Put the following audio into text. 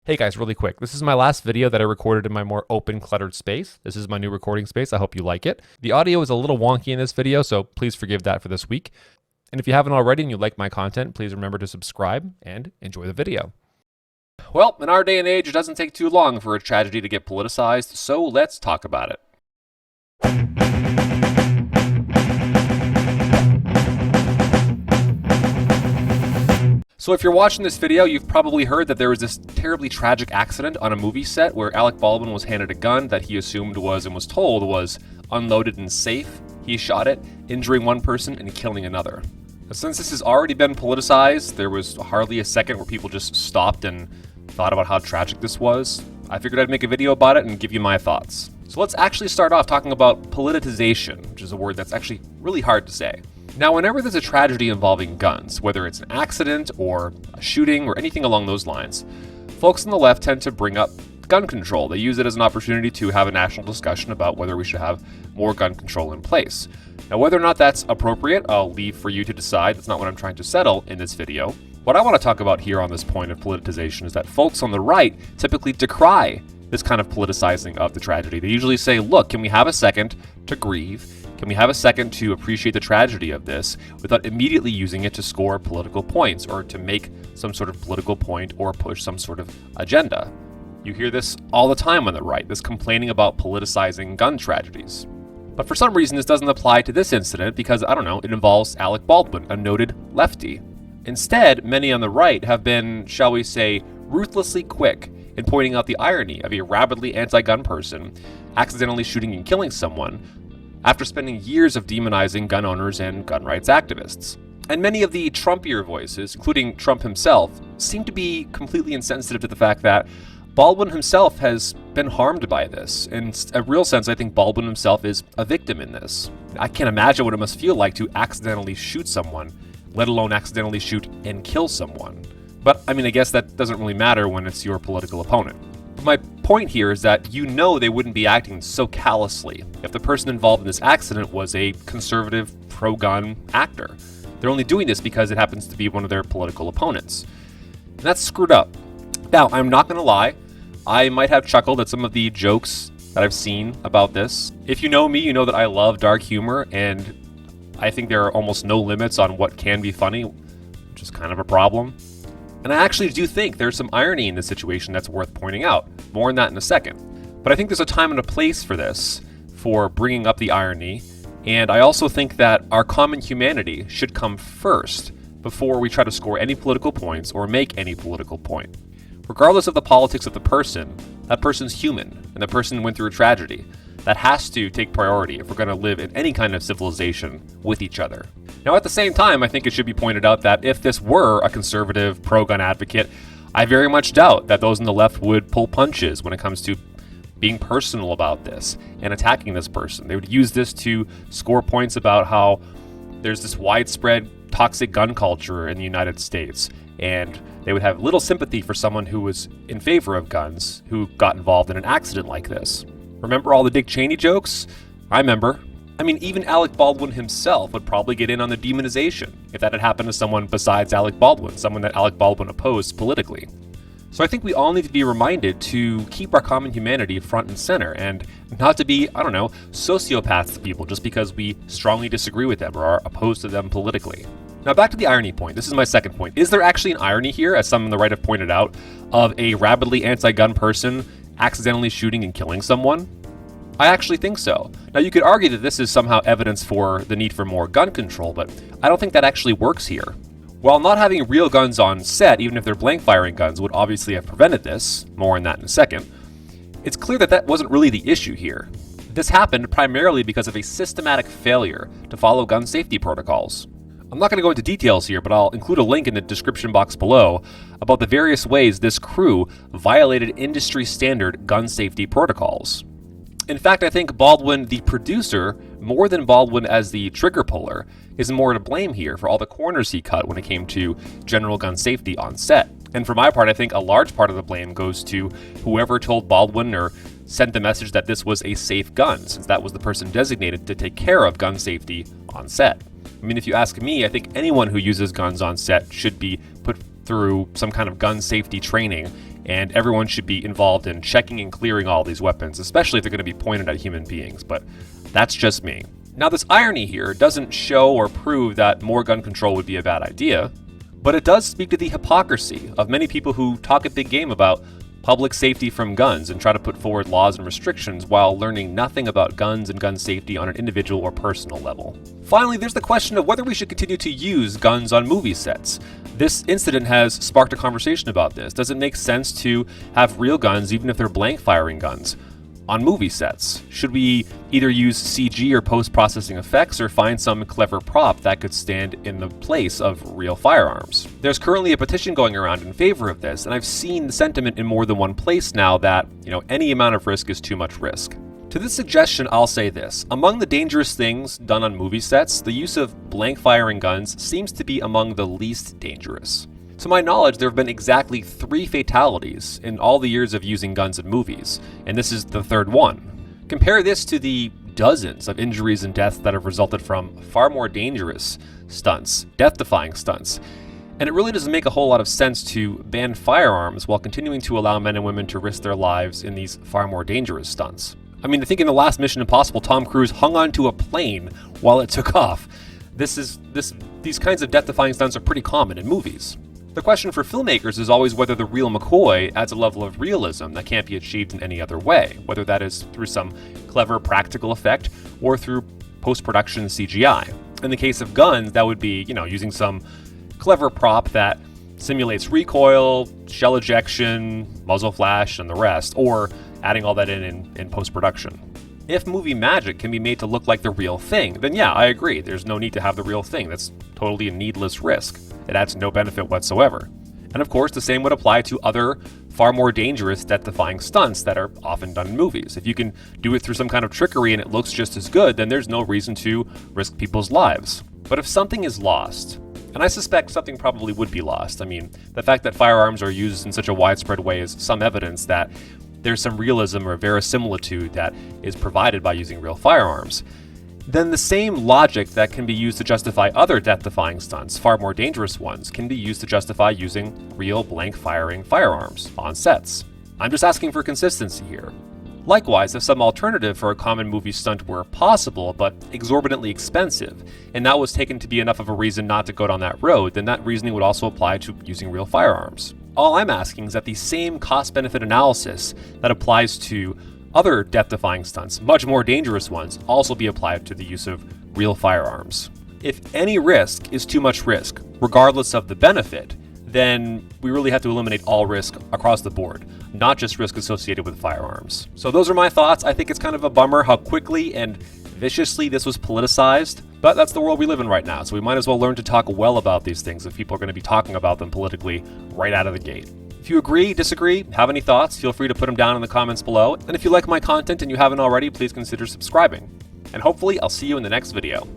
Hey guys, really quick. This is my last video that I recorded in my more open, cluttered space. This is my new recording space. I hope you like it. The audio is a little wonky in this video, so please forgive that for this week. And if you haven't already and you like my content, please remember to subscribe and enjoy the video. Well, in our day and age, it doesn't take too long for a tragedy to get politicized, so let's talk about it. So if you're watching this video, you've probably heard that there was this terribly tragic accident on a movie set where Alec Baldwin was handed a gun that he assumed was and was told was unloaded and safe. He shot it, injuring one person and killing another. Since this has already been politicized, there was hardly a second where people just stopped and thought about how tragic this was. I figured I'd make a video about it and give you my thoughts. So let's actually start off talking about politicization, which is a word that's actually really hard to say. Now, whenever there's a tragedy involving guns, whether it's an accident or a shooting or anything along those lines, folks on the left tend to bring up gun control. They use it as an opportunity to have a national discussion about whether we should have more gun control in place. Now, whether or not that's appropriate, I'll leave for you to decide. That's not what I'm trying to settle in this video. What I want to talk about here on this point of politicization is that folks on the right typically decry this kind of politicizing of the tragedy. They usually say, look, can we have a second to grieve? Can we have a second to appreciate the tragedy of this without immediately using it to score political points or to make some sort of political point or push some sort of agenda? You hear this all the time on the right, this complaining about politicizing gun tragedies. But for some reason, this doesn't apply to this incident because, I don't know, it involves Alec Baldwin, a noted lefty. Instead, many on the right have been, shall we say, ruthlessly quick in pointing out the irony of a rabidly anti-gun person accidentally shooting and killing someone after spending years of demonizing gun owners and gun rights activists. And many of the Trumpier voices, including Trump himself, seem to be completely insensitive to the fact that Baldwin himself has been harmed by this. In a real sense, I think Baldwin himself is a victim in this. I can't imagine what it must feel like to accidentally shoot someone, let alone accidentally shoot and kill someone. But I mean, I guess that doesn't really matter when it's your political opponent. But my point here is that you know they wouldn't be acting so callously if the person involved in this accident was a conservative, pro-gun actor. They're only doing this because it happens to be one of their political opponents. And that's screwed up. Now, I'm not going to lie, I might have chuckled at some of the jokes that I've seen about this. If you know me, you know that I love dark humor, and I think there are almost no limits on what can be funny, which is kind of a problem. And I actually do think there's some irony in this situation that's worth pointing out. More on that in a second. But I think there's a time and a place for this, for bringing up the irony. And I also think that our common humanity should come first before we try to score any political points or make any political point. Regardless of the politics of the person, that person's human, and the person went through a tragedy. That has to take priority if we're going to live in any kind of civilization with each other. Now, at the same time, I think it should be pointed out that if this were a conservative pro-gun advocate, I very much doubt that those on the left would pull punches when it comes to being personal about this and attacking this person. They would use this to score points about how there's this widespread toxic gun culture in the United States, and they would have little sympathy for someone who was in favor of guns who got involved in an accident like this. Remember all the Dick Cheney jokes? I remember. I mean, even Alec Baldwin himself would probably get in on the demonization if that had happened to someone besides Alec Baldwin, someone that Alec Baldwin opposed politically. So I think we all need to be reminded to keep our common humanity front and center and not to be, I don't know, sociopaths to people just because we strongly disagree with them or are opposed to them politically. Now back to the irony point. This is my second point. Is there actually an irony here, as some on the right have pointed out, of a rabidly anti-gun person accidentally shooting and killing someone? I actually think so. Now, you could argue that this is somehow evidence for the need for more gun control, but I don't think that actually works here. While not having real guns on set, even if they're blank firing guns, would obviously have prevented this, more on that in a second, it's clear that that wasn't really the issue here. This happened primarily because of a systematic failure to follow gun safety protocols. I'm not going to go into details here, but I'll include a link in the description box below about the various ways this crew violated industry standard gun safety protocols. In fact, I think Baldwin, the producer, more than Baldwin as the trigger puller, is more to blame here for all the corners he cut when it came to general gun safety on set. And for my part, I think a large part of the blame goes to whoever told Baldwin or sent the message that this was a safe gun, since that was the person designated to take care of gun safety on set. I mean, if you ask me, I think anyone who uses guns on set should be put through some kind of gun safety training and everyone should be involved in checking and clearing all these weapons, especially if they're going to be pointed at human beings, but that's just me. Now, this irony here doesn't show or prove that more gun control would be a bad idea, but it does speak to the hypocrisy of many people who talk a big game about public safety from guns and try to put forward laws and restrictions while learning nothing about guns and gun safety on an individual or personal level. Finally, there's the question of whether we should continue to use guns on movie sets. This incident has sparked a conversation about this. Does it make sense to have real guns, even if they're blank firing guns, on movie sets? Should we either use CG or post-processing effects, or find some clever prop that could stand in the place of real firearms? There's currently a petition going around in favor of this, and I've seen the sentiment in more than one place now that, any amount of risk is too much risk. To this suggestion, I'll say this. Among the dangerous things done on movie sets, the use of blank firing guns seems to be among the least dangerous. To my knowledge, there have been exactly 3 fatalities in all the years of using guns in movies, and this is the 3rd one. Compare this to the dozens of injuries and deaths that have resulted from far more dangerous stunts, death-defying stunts. And it really doesn't make a whole lot of sense to ban firearms while continuing to allow men and women to risk their lives in these far more dangerous stunts. I mean, I think in the last Mission Impossible, Tom Cruise hung onto a plane while it took off. These kinds of death-defying stunts are pretty common in movies. The question for filmmakers is always whether the real McCoy adds a level of realism that can't be achieved in any other way, whether that is through some clever practical effect or through post-production CGI. In the case of guns, that would be, using some clever prop that simulates recoil, shell ejection, muzzle flash, and the rest, or adding all that in post-production. If movie magic can be made to look like the real thing, then yeah, I agree. There's no need to have the real thing. That's totally a needless risk. It adds no benefit whatsoever. And of course, the same would apply to other far more dangerous death-defying stunts that are often done in movies. If you can do it through some kind of trickery and it looks just as good, then there's no reason to risk people's lives. But if something is lost, and I suspect something probably would be lost. I mean, the fact that firearms are used in such a widespread way is some evidence that there's some realism or verisimilitude that is provided by using real firearms. Then the same logic that can be used to justify other death-defying stunts, far more dangerous ones, can be used to justify using real blank-firing firearms on sets. I'm just asking for consistency here. Likewise, if some alternative for a common movie stunt were possible but exorbitantly expensive, and that was taken to be enough of a reason not to go down that road, then that reasoning would also apply to using real firearms. All I'm asking is that the same cost-benefit analysis that applies to other death-defying stunts, much more dangerous ones, also be applied to the use of real firearms. If any risk is too much risk, regardless of the benefit, then we really have to eliminate all risk across the board, not just risk associated with firearms. So those are my thoughts. I think it's kind of a bummer how quickly and viciously this was politicized, but that's the world we live in right now, so we might as well learn to talk well about these things if people are going to be talking about them politically right out of the gate. If you agree, disagree, have any thoughts, feel free to put them down in the comments below. And if you like my content and you haven't already, please consider subscribing. And hopefully I'll see you in the next video.